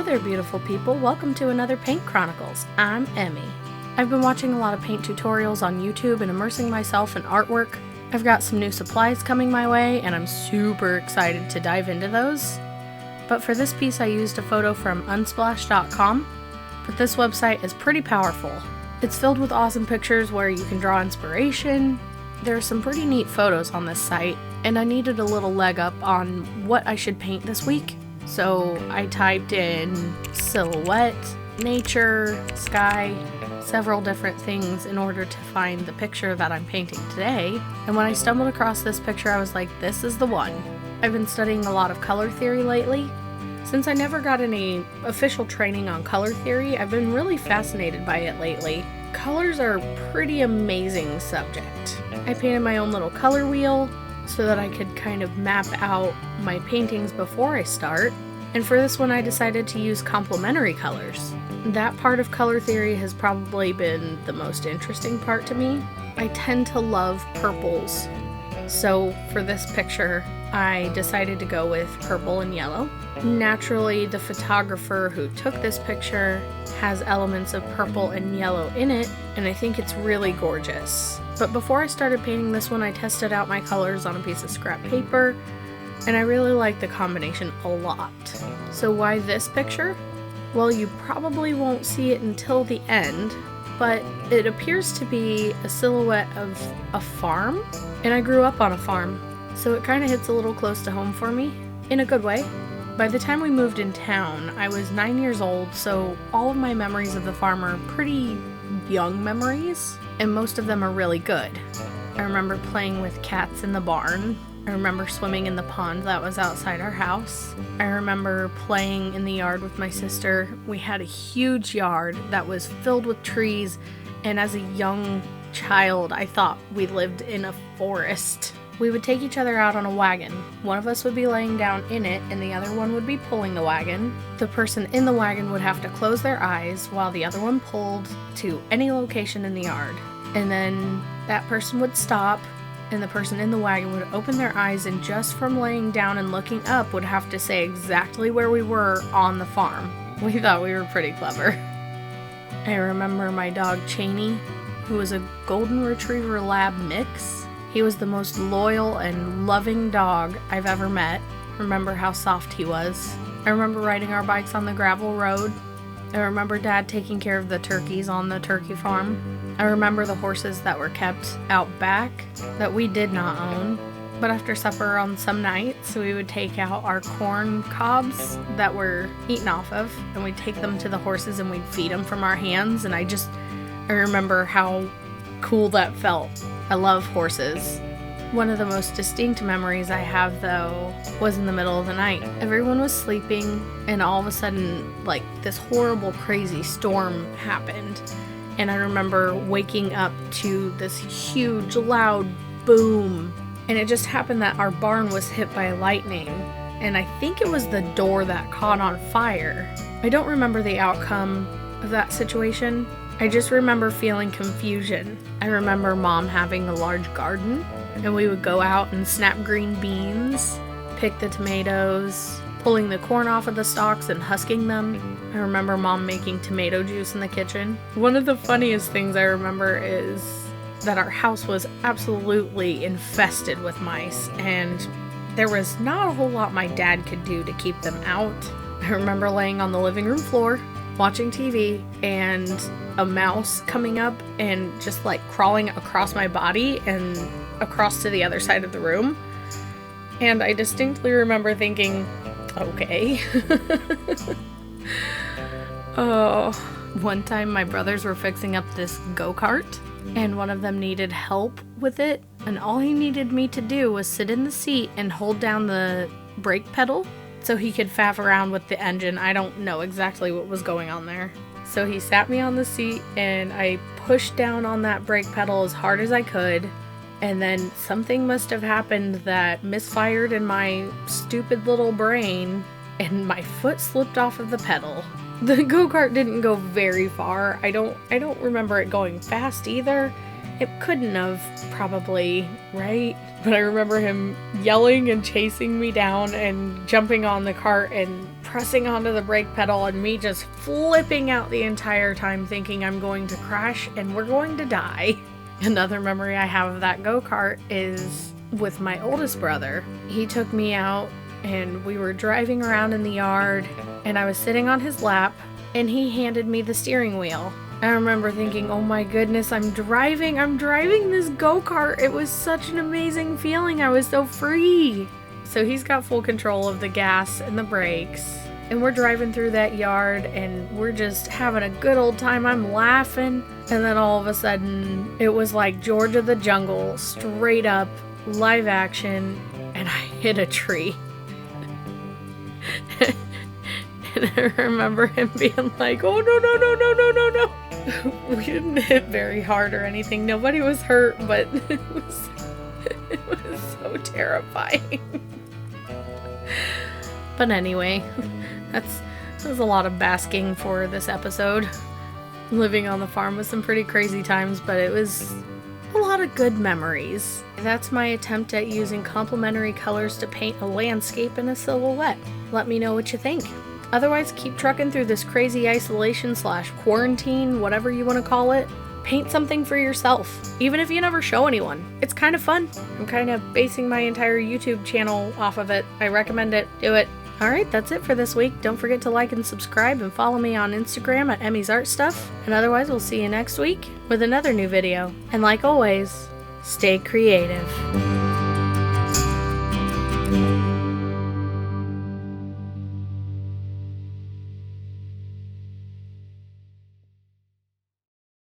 there, beautiful people. Welcome to another Paint Chronicles. I'm Emmy. I've been watching a lot of paint tutorials on YouTube and immersing myself in artwork. I've got some new supplies coming my way, and I'm super excited to dive into those. But for this piece, I used a photo from unsplash.com, but this website is pretty powerful. It's filled with awesome pictures where you can draw inspiration. There are some pretty neat photos on this site, and I needed a little leg up on what I should paint this week. So I typed in silhouette, nature, sky, several different things in order to find the picture that I'm painting today. And when I stumbled across this picture, I was like, this is the one. I've been studying a lot of color theory lately. Since I never got any official training on color theory, I've been really fascinated by it lately. Colors are a pretty amazing subject. I painted my own little color wheel so that I could kind of map out my paintings before I start. And for this one, I decided to use complementary colors. That part of color theory has probably been the most interesting part to me. I tend to love purples. So for this picture, I decided to go with purple and yellow. Naturally, the photographer who took this picture has elements of purple and yellow in it, and I think it's really gorgeous. But before I started painting this one, I tested out my colors on a piece of scrap paper, and I really like the combination a lot. So why this picture? Well, you probably won't see it until the end, but it appears to be a silhouette of a farm, and I grew up on a farm, so it kind of hits a little close to home for me, in a good way. By the time we moved in town, I was 9 years old, so all of my memories of the farm are pretty young memories, and most of them are really good. I remember playing with cats in the barn. I remember swimming in the pond that was outside our house. I remember playing in the yard with my sister. We had a huge yard that was filled with trees, and as a young child, I thought we lived in a forest. We would take each other out on a wagon. One of us would be laying down in it, and the other one would be pulling the wagon. The person in the wagon would have to close their eyes while the other one pulled to any location in the yard. And then that person would stop, and the person in the wagon would open their eyes, and just from laying down and looking up would have to say exactly where we were on the farm. We thought we were pretty clever. I remember my dog Cheney, who was a golden retriever lab mix. He was the most loyal and loving dog I've ever met. Remember how soft he was. I remember riding our bikes on the gravel road. I remember Dad taking care of the turkeys on the turkey farm. I remember the horses that were kept out back that we did not own. But after supper on some nights, we would take out our corn cobs that were eaten off of, and we'd take them to the horses and we'd feed them from our hands. And I remember how cool that felt. I love horses. One of the most distinct memories I have, though, was in the middle of the night. Everyone was sleeping, and all of a sudden, like, this horrible, crazy storm happened. And I remember waking up to this huge, loud boom. And it just happened that our barn was hit by lightning. And I think it was the door that caught on fire. I don't remember the outcome of that situation. I just remember feeling confusion. I remember Mom having a large garden, and we would go out and snap green beans, pick the tomatoes, pulling the corn off of the stalks and husking them. I remember Mom making tomato juice in the kitchen. One of the funniest things I remember is that our house was absolutely infested with mice, and there was not a whole lot my dad could do to keep them out. I remember laying on the living room floor, watching TV, and a mouse coming up and just like crawling across my body and across to the other side of the room. And I distinctly remember thinking, okay. Oh, one time my brothers were fixing up this go-kart, and one of them needed help with it, and all he needed me to do was sit in the seat and hold down the brake pedal so he could faff around with the engine. I don't know exactly what was going on there. So he sat me on the seat, and I pushed down on that brake pedal as hard as I could, and then something must have happened that misfired in my stupid little brain, and my foot slipped off of the pedal. The go-kart didn't go very far. I don't remember it going fast either. It couldn't have, probably, right? But I remember him yelling and chasing me down and jumping on the cart and pressing onto the brake pedal and me just flipping out the entire time thinking I'm going to crash and we're going to die. Another memory I have of that go-kart is with my oldest brother. He took me out and we were driving around in the yard and I was sitting on his lap and he handed me the steering wheel. I remember thinking, oh my goodness, I'm driving this go-kart. It was such an amazing feeling. I was so free. So he's got full control of the gas and the brakes. And we're driving through that yard and we're just having a good old time. I'm laughing. And then all of a sudden, it was like George of the Jungle, straight up, live action, and I hit a tree. And I remember him being like, oh no, no, no, no, no, no, no. We didn't hit very hard or anything. Nobody was hurt, but it was so terrifying. But anyway, that was a lot of basking for this episode. Living on the farm was some pretty crazy times, but it was a lot of good memories. That's my attempt at using complementary colors to paint a landscape and a silhouette. Let me know what you think. Otherwise, keep trucking through this crazy isolation / quarantine, whatever you want to call it. Paint something for yourself, even if you never show anyone. It's kind of fun. I'm kind of basing my entire YouTube channel off of it. I recommend it. Do it. Alright, that's it for this week. Don't forget to like and subscribe and follow me on Instagram at Emmy's Art Stuff. And otherwise, we'll see you next week with another new video. And like always, stay creative.